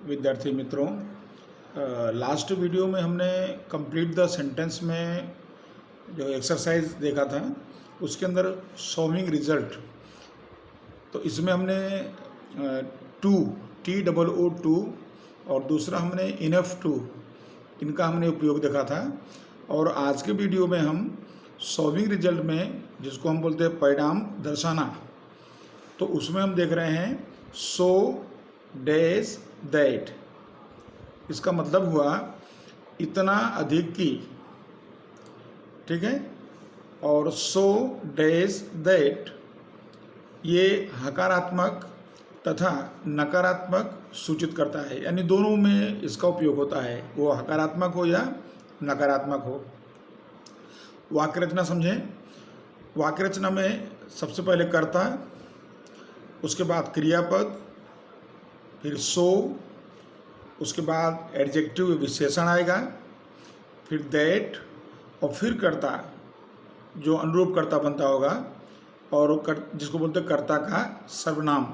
विद्यार्थी मित्रों, last video में हमने कंप्लीट द सेंटेंस में जो एक्सरसाइज देखा था उसके अंदर शोइंग रिजल्ट, तो इसमें हमने टू TOO और दूसरा हमने इनफ टू, इनका हमने उपयोग देखा था। और आज के वीडियो में हम शोइंग रिजल्ट में, जिसको हम बोलते हैं परिणाम दर्शाना, तो उसमें हम देख रहे हैं सो डैश दैट। इसका मतलब हुआ इतना अधिक की, ठीक है। और सो डैश दैट ये हकारात्मक तथा नकारात्मक सूचित करता है, यानी दोनों में इसका उपयोग होता है, वो हकारात्मक हो या नकारात्मक हो। वाक्य रचना समझें। वाक्य रचना में सबसे पहले कर्ता, उसके बाद क्रियापद, फिर सो, उसके बाद एडजेक्टिव विशेषण आएगा, फिर दैट, और फिर कर्ता जो अनुरूप कर्ता बनता होगा, और जिसको बोलते हैं कर्ता का सर्वनाम।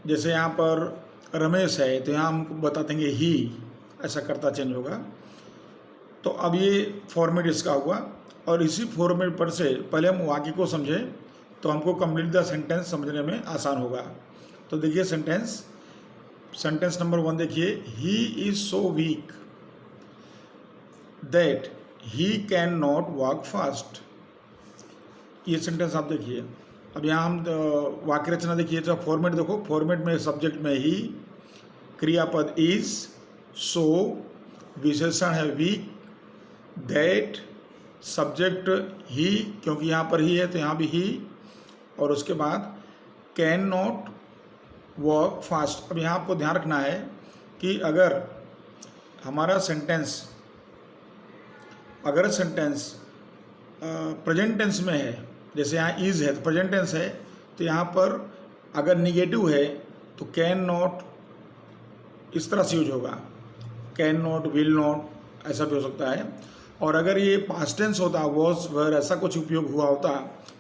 जैसे यहाँ पर रमेश है तो यहाँ हम बता देंगे ही, ऐसा कर्ता चेंज होगा। तो अब ये फॉर्मेट इसका हुआ, और इसी फॉर्मेट पर से पहले हम वाक्य को समझें तो हमको कंप्लीट द सेंटेंस समझने में आसान होगा। तो देखिए सेंटेंस नंबर 1 देखिए, he is so weak that he can not walk fast. ये सेंटेंस आप देखिए। अब यहाँ हम वाक्य रचना देखिए, तो फॉर्मेट देखो। फॉर्मेट में सब्जेक्ट में ही, क्रियापद इज, सो, विशेषण है वीक, दैट, सब्जेक्ट ही, क्योंकि यहाँ पर ही है तो यहाँ भी ही, और उसके बाद कैन नॉट वॉक फास्ट। अब यहाँ आपको ध्यान रखना है कि अगर हमारा सेंटेंस प्रेजेंट टेंस में है, जैसे यहाँ इज है तो प्रेजेंट टेंस है, तो यहाँ पर अगर निगेटिव है तो कैन नॉट इस तरह से यूज होगा, कैन नॉट, विल नॉट, ऐसा भी हो सकता है। और अगर ये पास्ट टेंस होता, वॉज, वर, ऐसा कुछ उपयोग हुआ होता,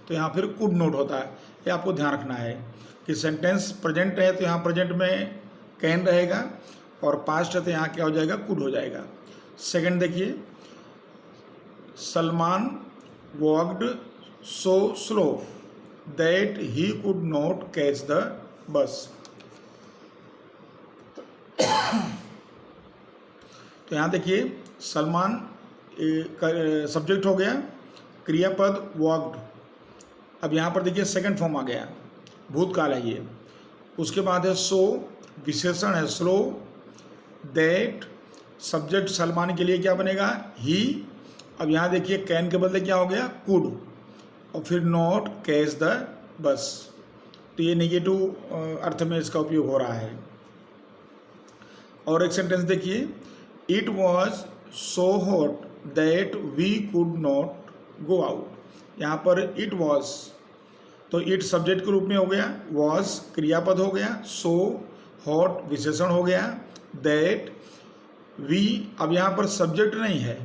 तो यहाँ फिर कुड नॉट होता है। ये आपको ध्यान रखना है कि सेंटेंस प्रेजेंट है तो यहाँ प्रेजेंट में कैन रहेगा, और पास्ट है तो यहाँ क्या हो जाएगा, कुड हो जाएगा। सेकंड देखिए, Salman walked so slow that he could not catch the bus. तो यहाँ देखिए, सलमान सब्जेक्ट हो गया, क्रियापद वॉक्ड। अब यहाँ पर देखिए सेकंड फॉर्म आ गया, भूतकाल है ये। उसके बाद है सो, विशेषण है स्लो, दैट, सब्जेक्ट सलमान के लिए क्या बनेगा, ही। अब यहाँ देखिए कैन के बदले क्या हो गया, कुड, और फिर नॉट कैच द बस। तो ये नेगेटिव अर्थ में इसका उपयोग हो रहा है। और एक सेंटेंस देखिए, it was so hot that we could not go out. यहाँ पर इट वॉज, तो इट सब्जेक्ट के रूप में हो गया, वॉज क्रियापद हो गया, सो हॉट विशेषण हो गया, दैट वी। अब यहाँ पर सब्जेक्ट नहीं है,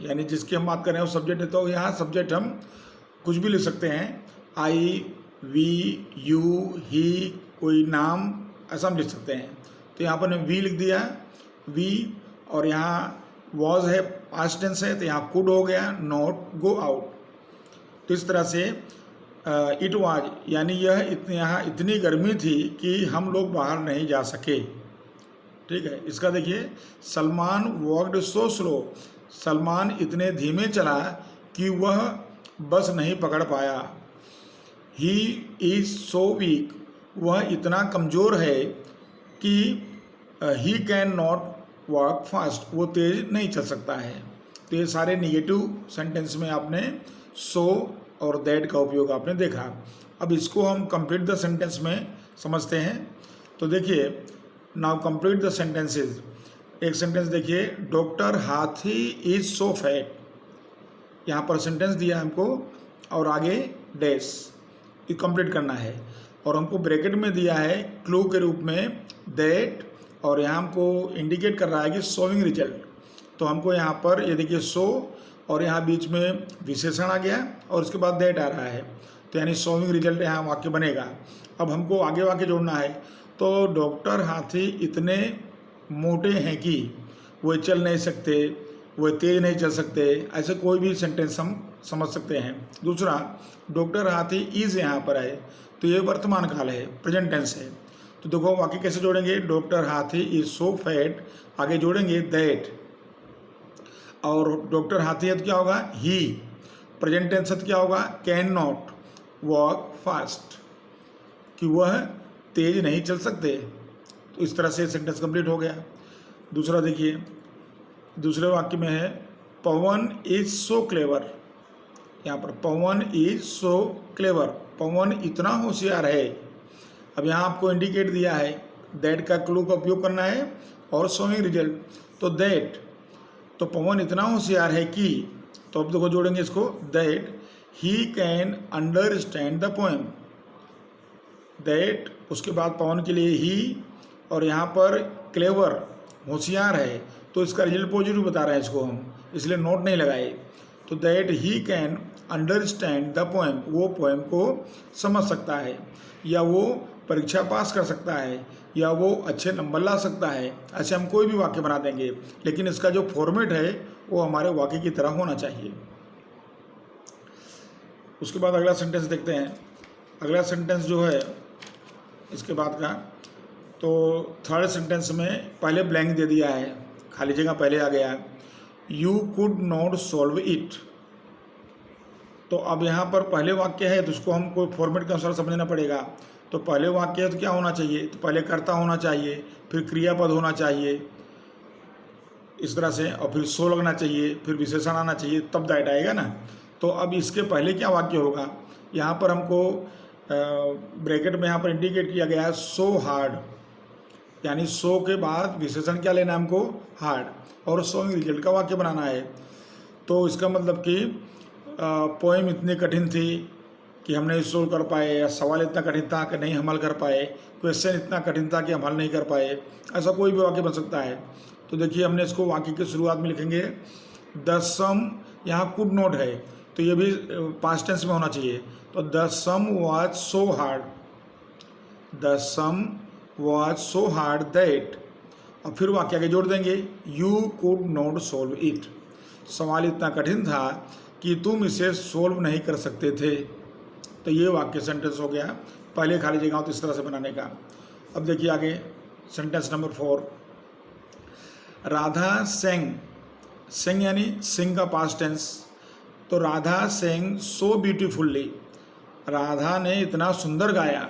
यानी जिसकी हम बात कर रहे हैं वो सब्जेक्ट है, तो यहाँ सब्जेक्ट हम कुछ भी लिख सकते हैं, आई, वी, यू, ही, कोई नाम, ऐसा हम लिख सकते हैं। तो यहाँ पर ने वी लिख दिया, वी, और यहाँ वॉज है, पास्ट टेंस है, तो यहाँ कुड हो गया, नॉट गो आउट। तो इस तरह से इट वाज, यानी यहाँ इतनी गर्मी थी कि हम लोग बाहर नहीं जा सके, ठीक है। इसका देखिए, Salman walked so slow, Salman इतने धीमे चला कि वह बस नहीं पकड़ पाया। ही इज सो वीक, वह इतना कमज़ोर है कि he can not walk fast, वो तेज नहीं चल सकता है। तो ये सारे निगेटिव सेंटेंस में आपने सो और दैट का उपयोग आपने देखा। अब इसको हम कंप्लीट द सेंटेंस में समझते हैं। तो देखिए, नाउ कंप्लीट द सेंटेंसेस। एक सेंटेंस देखिए, डॉक्टर हाथी इज सो फैट। यहाँ पर सेंटेंस दिया हमको, और आगे डैश, ये कंप्लीट करना है। और हमको ब्रैकेट में दिया है क्लू के रूप में दैट, और यहाँ हमको इंडिकेट कर रहा है कि शोइंग रिजल्ट। तो हमको यहाँ पर ये देखिए सो, और यहाँ बीच में विशेषण आ गया, और उसके बाद दैट आ रहा है, तो यानी शोइंग रिजल्ट यहाँ वाक्य बनेगा। अब हमको आगे वाक्य जोड़ना है, तो डॉक्टर हाथी इतने मोटे हैं कि वो चल नहीं सकते, वो तेज नहीं चल सकते, ऐसे कोई भी सेंटेंस हम समझ सकते हैं। दूसरा, डॉक्टर हाथी इज यहाँ पर है तो ये वर्तमान काल है, प्रेजेंट टेंस है। तो देखो वाक्य कैसे जोड़ेंगे, डॉक्टर हाथी इज सो फैट, आगे जोड़ेंगे दैट, और डॉक्टर हाथी है तो क्या होगा ही, प्रेजेंट टेंस है तो क्या होगा कैन नॉट वॉक फास्ट, कि वह तेज नहीं चल सकते। तो इस तरह से सेंटेंस कंप्लीट हो गया। दूसरा देखिए, दूसरे वाक्य में है पवन इज सो क्लेवर, यहाँ पर पवन इज सो क्लेवर, पवन इतना होशियार है। अब यहाँ आपको इंडिकेट दिया है, दैट का क्लू का उपयोग करना है और शोइंग रिजल्ट, तो दैट, तो पवन इतना होशियार है कि, तो अब देखो जोड़ेंगे इसको, that he can understand the poem, that उसके बाद पवन के लिए ही, और यहाँ पर क्लेवर होशियार है, तो इसका रिजल्ट पॉजिटिव बता रहे हैं इसको हम, इसलिए नोट नहीं लगाए। तो that he can understand the poem, वो पोएम को समझ सकता है, या वो परीक्षा पास कर सकता है, या वो अच्छे नंबर ला सकता है। ऐसे हम कोई भी वाक्य बना देंगे, लेकिन इसका जो फॉर्मेट है वो हमारे वाक्य की तरह होना चाहिए। उसके बाद अगला सेंटेंस देखते हैं। अगला सेंटेंस जो है इसके बाद का, तो थर्ड सेंटेंस में पहले ब्लैंक दे दिया है, खाली जगह पहले आ गया, you could not solve it. तो अब यहाँ पर पहले वाक्य है तो उसको हमको फॉर्मेट के अनुसार समझना पड़ेगा। तो पहले वाक्य है तो क्या होना चाहिए, तो पहले कर्ता होना चाहिए, फिर क्रियापद होना चाहिए इस तरह से, और फिर सो लगना चाहिए, फिर विशेषण आना चाहिए, तब दैट आएगा ना। तो अब इसके पहले क्या वाक्य होगा, यहाँ पर हमको ब्रैकेट में यहाँ पर इंडिकेट किया गया है सो हार्ड, यानी सो के बाद विशेषण क्या लेना है हमको, हार्ड, और शोइंग रिजल्ट का वाक्य बनाना है। तो इसका मतलब कि पोएम इतनी कठिन थी कि हम नहीं सोल्व कर पाए, या सवाल इतना कठिन था कि नहीं हम हल कर पाए, क्वेश्चन इतना कठिन था कि हम हल नहीं कर पाए, ऐसा कोई भी वाक्य बन सकता है। तो देखिए हमने इसको वाक्य की शुरुआत में लिखेंगे द सम, यहाँ कुड नॉट है तो ये भी पास्ट टेंस में होना चाहिए। तो the sum was so hard, the sum was so hard that, और फिर वाक्य आगे जोड़ देंगे you could not solve it, सवाल इतना कठिन था कि तुम इसे सोल्व नहीं कर सकते थे। तो ये वाक्य सेंटेंस हो गया, पहले खाली जगह तो इस तरह से बनाने का। अब देखिए आगे सेंटेंस नंबर 4, राधा सेंग, सेंग यानी सिंग का पास्ट टेंस, तो राधा सेंग सो ब्यूटीफुल्ली, राधा ने इतना सुंदर गाया।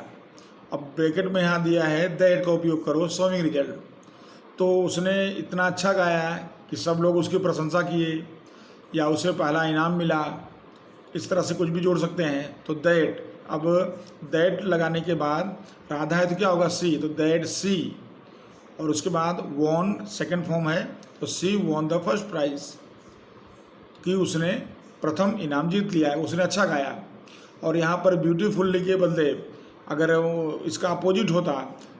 अब ब्रैकेट में यहाँ दिया है दैट का उपयोग करो शोइंग रिजल्ट, तो उसने इतना अच्छा गाया कि सब लोग उसकी प्रशंसा किए, या उसे पहला इनाम मिला, इस तरह से कुछ भी जोड़ सकते हैं। तो दैट, अब दैट लगाने के बाद राधा है तो क्या होगा सी, तो दैट सी, और उसके बाद वॉन सेकंड फॉर्म है, तो सी वॉन द फर्स्ट प्राइज, कि उसने प्रथम इनाम जीत लिया है, उसने अच्छा गाया। और यहाँ पर ब्यूटीफुल्ली के बदले अगर इसका अपोजिट होता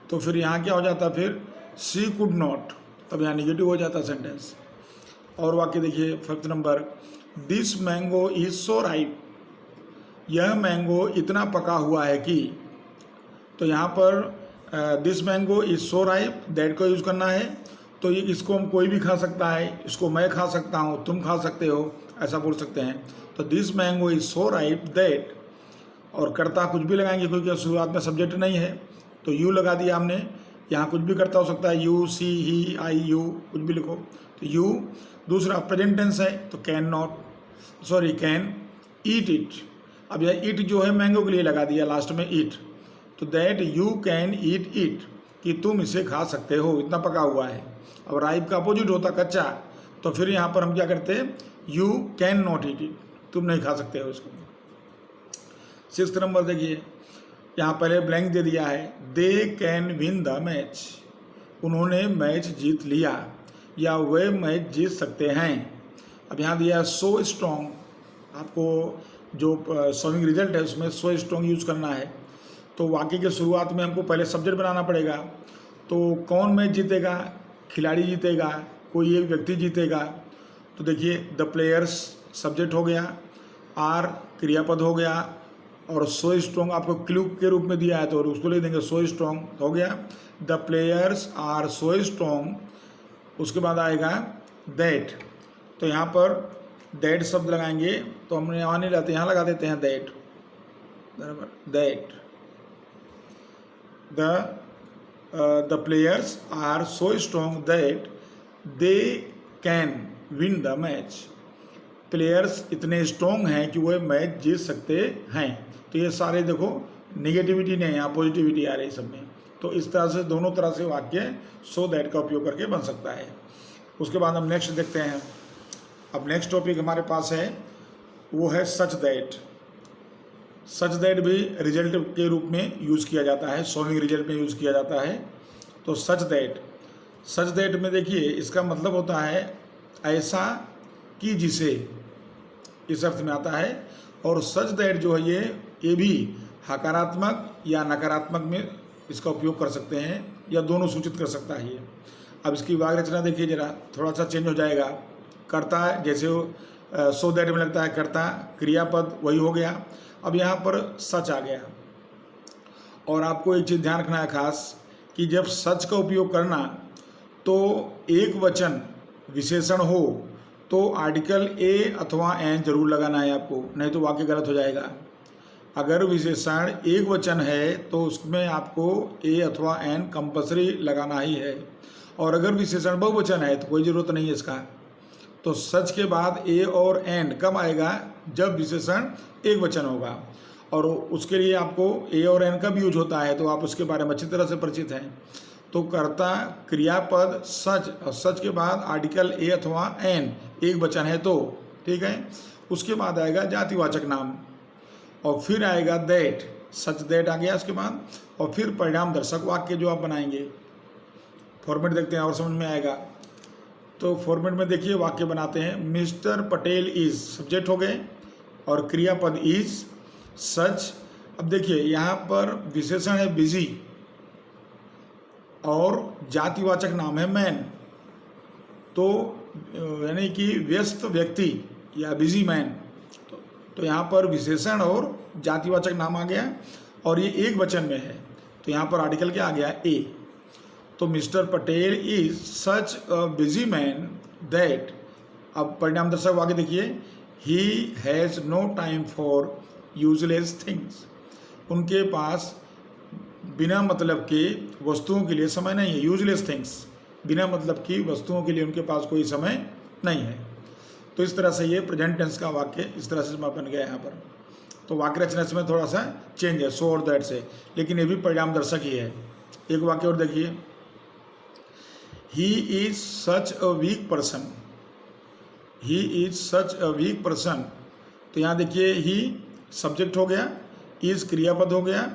तो फिर यहाँ क्या हो जाता, फिर सी कुड नॉट, तब यहाँ निगेटिव हो जाता सेंटेंस। और वाक्य देखिए fifth number, this mango is so ripe, यह मैंगो इतना पका हुआ है कि, तो यहाँ पर this mango is so ripe, that को यूज़ करना है। तो ये इसको हम कोई भी खा सकता है, इसको मैं खा सकता हूँ, तुम खा सकते हो, ऐसा बोल सकते हैं। तो this mango is so ripe that, और कर्ता कुछ भी लगाएंगे क्योंकि शुरुआत में सब्जेक्ट नहीं है, तो यू लगा दिया हमने, यहाँ कुछ भी करता हो सकता है, you see he I you कुछ भी लिखो, तो यू। दूसरा प्रेजेंट टेंस है तो can not, sorry can eat it, अब यह ईट जो है मैंगो के लिए लगा दिया लास्ट में ईट, तो that you can eat it, कि तुम इसे खा सकते हो, इतना पका हुआ है। अब राइप का अपोजिट होता कच्चा, तो फिर यहाँ पर हम क्या करते हैं, you can not eat it, तुम नहीं खा सकते हो इसको। सिक्स्थ नंबर देखिए, यहाँ पहले ब्लैंक दे दिया है, दे कैन विन द मैच, उन्होंने मैच जीत लिया, या वे मैच जीत सकते हैं। अब यहाँ दिया है सो स्ट्रॉन्ग, आपको जो शोइंग रिजल्ट है उसमें सो स्ट्रॉन्ग यूज़ करना है। तो वाक्य की शुरुआत में हमको पहले सब्जेक्ट बनाना पड़ेगा। तो कौन मैच जीतेगा, खिलाड़ी जीतेगा, कोई एक व्यक्ति जीतेगा। तो देखिए द प्लेयर्स सब्जेक्ट हो गया, आर क्रियापद हो गया, और सो स्ट्रॉन्ग आपको क्लू के रूप में दिया है तो उसको लिख देंगे सो स्ट्रॉन्ग, हो गया। The players are so strong, उसके बाद आएगा दैट, तो यहाँ पर दैट शब्द लगाएंगे तो हमने यहाँ नहीं लाते, यहाँ लगा देते हैं दैट, बराबर, that the players are so strong that they can win the match. Players इतने स्ट्रॉन्ग हैं कि वो मैच जीत सकते हैं। तो ये सारे देखो निगेटिविटी नहीं, यहाँ पॉजिटिविटी आ रही है सब में। तो इस तरह से दोनों तरह से वाक्य सो दैट का उपयोग करके बन सकता है। उसके बाद हम नेक्स्ट देखते हैं। अब नेक्स्ट टॉपिक हमारे पास है वो है सच दैट। सच दैट भी रिजल्ट के रूप में यूज़ किया जाता है, शोइंग रिजल्ट में यूज़ किया जाता है। तो सच दैट में देखिए इसका मतलब होता है ऐसा कि जिसे, इस अर्थ में आता है। और सच दैट जो है ये भी हकारात्मक या नकारात्मक में इसका उपयोग कर सकते हैं या दोनों सूचित कर सकता है ये। अब इसकी वाक्य रचना देखिए जरा, थोड़ा सा चेंज हो जाएगा। कर्ता जैसे सो दैट में लगता है कर्ता, क्रियापद वही हो गया। अब यहाँ पर सच आ गया। और आपको एक चीज़ ध्यान रखना है खास कि जब सच का उपयोग करना तो एक वचन विशेषण हो तो आर्टिकल ए अथवा एन जरूर लगाना है आपको, नहीं तो वाक्य गलत हो जाएगा। अगर विशेषण एक वचन है तो उसमें आपको ए अथवा एन कंपलसरी लगाना ही है। और अगर विशेषण बहुवचन है तो कोई ज़रूरत नहीं है इसका। तो सच के बाद ए और एन कब आएगा? जब विशेषण एक वचन होगा। और उसके लिए आपको ए और एन कब यूज होता है तो आप उसके बारे में अच्छी तरह से परिचित हैं। तो कर्ता, क्रियापद, सच, और सच के बाद आर्टिकल ए अथवा एन एक वचन है तो ठीक है। उसके बाद आएगा जातिवाचक नाम और फिर आएगा दैट, सच दैट आ गया उसके बाद। और फिर परिणाम दर्शक वाक्य जो आप बनाएंगे। फॉर्मेट देखते हैं और समझ में आएगा। तो फॉर्मेट में देखिए वाक्य बनाते हैं। मिस्टर पटेल इज सब्जेक्ट हो गए और क्रियापद इज सच। अब देखिए यहाँ पर विशेषण है बिजी और जातिवाचक नाम है मैन। तो यानी कि व्यस्त व्यक्ति या बिजी मैन। तो यहाँ पर विशेषण और जातिवाचक नाम आ गया और ये एक वचन में है तो यहाँ पर आर्टिकल क्या आ गया? ए। तो mister Patel is such a busy man that, अब परिणाम दर्शक वाक्य देखिए, he has no time for useless things. उनके पास बिना मतलब के वस्तुओं के लिए समय नहीं है। यूजलेस थिंग्स, बिना मतलब की वस्तुओं के लिए उनके पास कोई समय नहीं है। तो इस तरह से ये प्रेजेंट टेंस का वाक्य इस तरह से बन गया यहाँ पर। तो वाक्य रचना में थोड़ा सा चेंज है सो और दैट से, लेकिन ये भी परिणाम दर्शक ही है। एक वाक्य और देखिए, he is such a weak person. He is such a weak person. तो यहाँ देखिए ही सब्जेक्ट हो गया, इज क्रियापद हो गया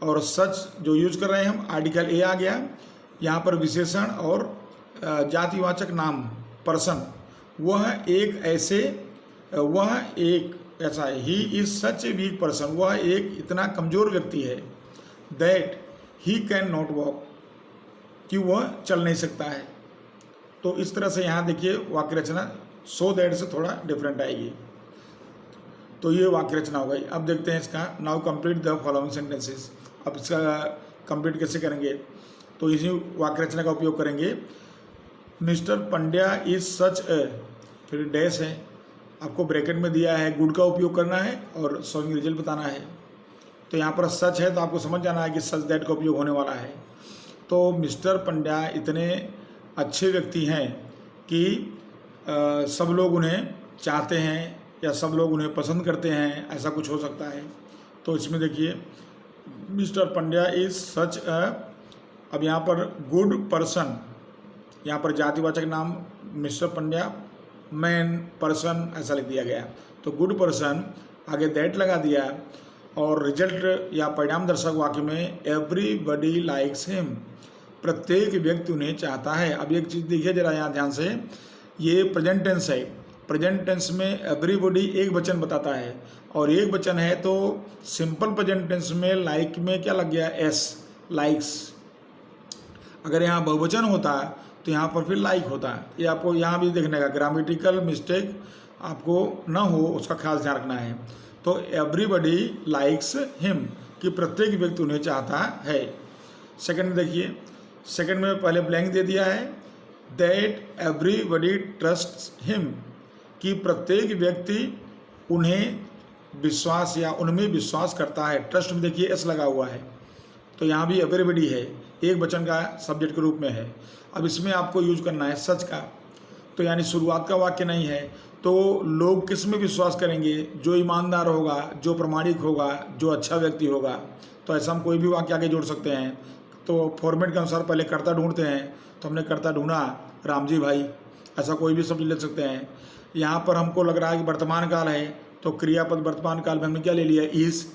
और सच जो यूज कर रहे हैं हम आर्टिकल ए आ गया। यहाँ पर विशेषण और जातिवाचक नाम पर्सन, वह एक ऐसा है। He is such a weak person, वह एक इतना कमज़ोर व्यक्ति है। That he can not walk, कि वह चल नहीं सकता है। तो इस तरह से यहाँ देखिए वाक्य रचना सो दैट से थोड़ा डिफरेंट आएगी। तो ये वाक्य रचना हो गई। अब देखते हैं इसका now complete the following sentences. अब इसका कंप्लीट कैसे करेंगे? तो इसी वाक्य रचना का उपयोग करेंगे। मिस्टर पंड्या इज सच ए, फिर डैश है, आपको ब्रैकेट में दिया है, गुड का उपयोग करना है और शोइंग रिजल्ट बताना है। तो यहाँ पर सच है तो आपको समझ जाना है कि सच दैट का उपयोग होने वाला है। तो मिस्टर पंड्या इतने अच्छे व्यक्ति हैं कि सब लोग उन्हें चाहते हैं या सब लोग उन्हें पसंद करते हैं, ऐसा कुछ हो सकता है। तो इसमें देखिए मिस्टर पंड्या इज सच अ, अब यहाँ पर गुड पर्सन, यहाँ पर जातिवाचक नाम मिस्टर पंड्या, मैन, पर्सन ऐसा लिख दिया गया। तो गुड पर्सन आगे दैट लगा दिया और रिजल्ट या परिणाम दर्शक वाक्य में एवरीबडी लाइक्स हिम, प्रत्येक व्यक्ति उन्हें चाहता है। अब एक चीज़ देखिए जरा यहाँ ध्यान से, ये प्रेजेंट टेंस है। प्रेजेंट टेंस में एवरीबडी एक वचन बताता है और एक वचन है तो सिंपल प्रेजेंट टेंस में लाइक में क्या लग गया? S, likes. अगर यहाँ बहुवचन होता तो यहाँ पर फिर लाइक होता है। ये आपको यहाँ भी देखने का, ग्रामेटिकल मिस्टेक आपको ना हो उसका खास ध्यान रखना है। तो एवरीबडी लाइक्स हिम, कि प्रत्येक व्यक्ति उन्हें चाहता है। सेकंड में देखिए, सेकंड में पहले ब्लैंक दे दिया है, दैट एवरीबडी ट्रस्ट्स हिम, कि प्रत्येक व्यक्ति उन्हें विश्वास या उनमें विश्वास करता है। ट्रस्ट में देखिए एस लगा हुआ है, तो यहाँ भी एवरीबडी है, एक वचन का सब्जेक्ट के रूप में है। अब इसमें आपको यूज करना है सच का, तो यानी शुरुआत का वाक्य नहीं है, तो लोग किस में विश्वास करेंगे? जो ईमानदार होगा, जो प्रामाणिक होगा, जो अच्छा व्यक्ति होगा। तो ऐसा हम कोई भी वाक्य आगे जोड़ सकते हैं। तो फॉर्मेट के अनुसार पहले कर्ता ढूंढते हैं, तो हमने कर्ता ढूंढा राम जी भाई, ऐसा कोई भी शब्द ले सकते हैं। यहाँ पर हमको लग रहा है कि वर्तमान काल है, तो क्रियापद वर्तमान काल में हमने क्या ले लिया? इज।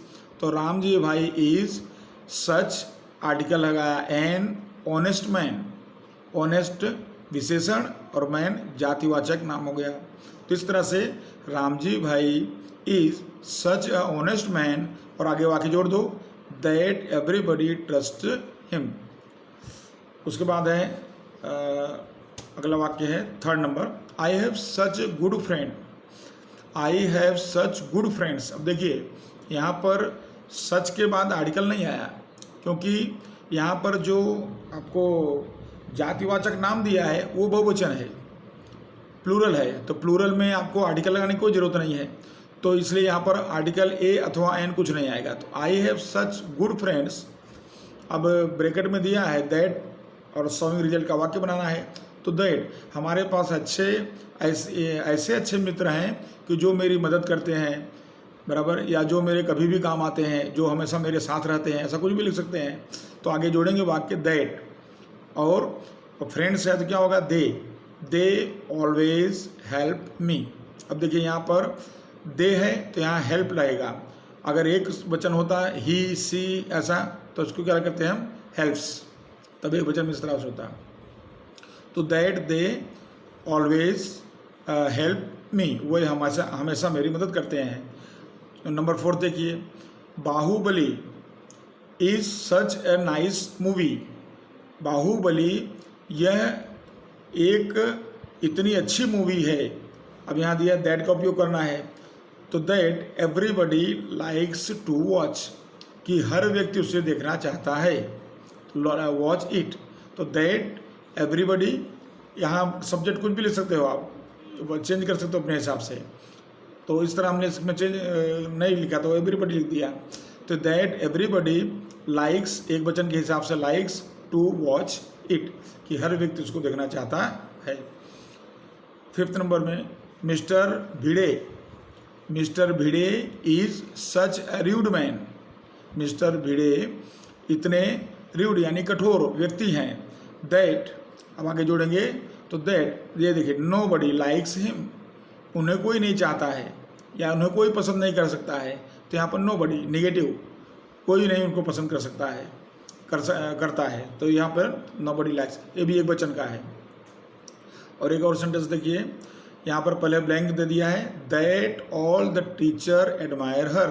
तो राम जी भाई इज सच, आर्टिकल लगाया एन ऑनेस्ट मैन, ऑनेस्ट विशेषण और मैन जातिवाचक नाम हो गया। तो इस तरह से राम जी भाई is such a honest man, और आगे वाक्य जोड़ दो, दैट एवरीबडी ट्रस्ट हिम। उसके बाद है अगला वाक्य है third number, I have such a good friend, I have such good friends. अब देखिए यहाँ पर सच के बाद आर्टिकल नहीं आया, क्योंकि यहाँ पर जो आपको जातिवाचक नाम दिया है वो बहुवचन है, प्लूरल है, तो प्लूरल में आपको आर्टिकल लगाने की कोई ज़रूरत नहीं है। तो इसलिए यहाँ पर आर्टिकल ए अथवा एन कुछ नहीं आएगा। तो I have such good friends, अब ब्रैकेट में दिया है दैट, और सॉल्विंग रिजल्ट का वाक्य बनाना है। तो दैट, हमारे पास ऐसे अच्छे मित्र हैं कि जो मेरी मदद करते हैं, बराबर, या जो मेरे कभी भी काम आते हैं, जो हमेशा मेरे साथ रहते हैं, ऐसा कुछ भी लिख सकते हैं। तो आगे जोड़ेंगे वाक्य दैट, और फ्रेंड्स है तो क्या होगा? दे ऑलवेज हेल्प मी। अब देखिए यहाँ पर दे है तो यहाँ हेल्प लगेगा। अगर एक वचन होता है ही सी ऐसा, तो उसको क्या करते हैं हम? हेल्प्स, तब एक वचन में इस तरह से होता है। तो that they always help me, वही हमेशा मेरी मदद करते हैं। नंबर 4 देखिए, Baahubali is such a nice movie, Baahubali यह एक इतनी अच्छी मूवी है। अब यहाँ दिया दैट का उपयोग करना है, तो that everybody likes to watch, कि हर व्यक्ति उसे देखना चाहता है, वॉच इट। तो दैट एवरीबडी, यहाँ सब्जेक्ट कुछ भी लिख सकते हो आप, चेंज कर सकते हो अपने हिसाब से। तो इस तरह हमने इसमें चेंज नहीं लिखा, तो एवरीबडी लिख दिया। तो दैट एवरीबडी लाइक्स, एक वचन के हिसाब से लाइक्स टू वॉच इट, कि हर व्यक्ति उसको देखना चाहता है। 5th नंबर में mister Bhide is such a rude man, mister Bhide इतने र्यूड यानी कठोर व्यक्ति हैं। दैट, अब आगे जोड़ेंगे, तो दैट, ये देखिए नोबडी लाइक्स हिम, उन्हें कोई नहीं चाहता है या उन्हें कोई पसंद नहीं कर सकता है। तो यहाँ पर नोबडी नेगेटिव, कोई नहीं उनको पसंद कर सकता है, करता है। तो यहाँ पर नोबडी लाइक्स, ये भी एक वचन का है। और एक और सेंटेंस देखिए, यहाँ पर पहले ब्लैंक दे दिया है, that all the teacher admire हर,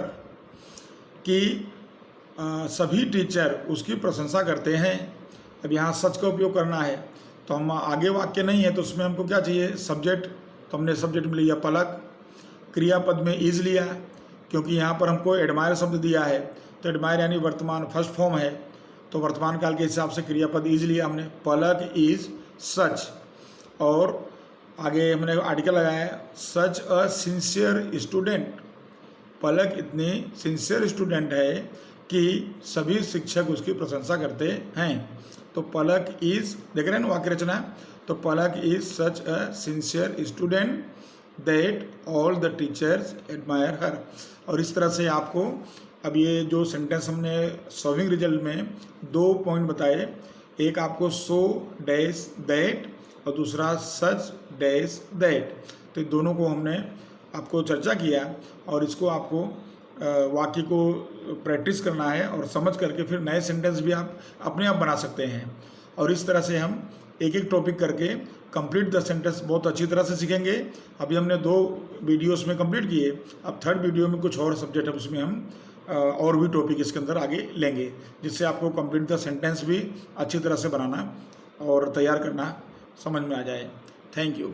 कि सभी टीचर उसकी प्रशंसा करते हैं। अब यहाँ सच का उपयोग करना है, तो हम आगे वाक्य नहीं है, तो उसमें हमको क्या चाहिए? सब्जेक्ट। तो हमने सब्जेक्ट में लिया पलक, क्रियापद में इज लिया, क्योंकि यहाँ पर हमको एडमायर शब्द दिया है, तो एडमायर यानी वर्तमान फर्स्ट फॉर्म है, तो वर्तमान काल के हिसाब से क्रियापद इज लिया हमने, पलक इज सच। और आगे हमने आर्टिकल लगाया सच अ सिंसियर स्टूडेंट, पलक इतनी सिंसियर स्टूडेंट है कि सभी शिक्षक उसकी प्रशंसा करते हैं। तो पलक इज, देख रहे हैं ना वाक्य रचना, तो Palak is such a sincere student that all the teachers admire her. और इस तरह से आपको अब ये जो सेंटेंस हमने सॉल्विंग रिजल्ट में 2 पॉइंट बताए, एक आपको सो डैश दैट और दूसरा सच डैश दैट, तो दोनों को हमने आपको चर्चा किया, और इसको आपको वाक्य को प्रैक्टिस करना है और समझ करके फिर नए सेंटेंस भी आप अपने आप बना सकते हैं। और इस तरह से हम एक एक टॉपिक करके कंप्लीट द सेंटेंस बहुत अच्छी तरह से सीखेंगे। अभी हमने 2 वीडियोस में कंप्लीट किए, अब 3rd वीडियो में कुछ और सब्जेक्ट है, उसमें हम और भी टॉपिक इसके अंदर आगे लेंगे, जिससे आपको कंप्लीट द सेंटेंस भी अच्छी तरह से बनाना और तैयार करना समझ में आ जाए। Thank you.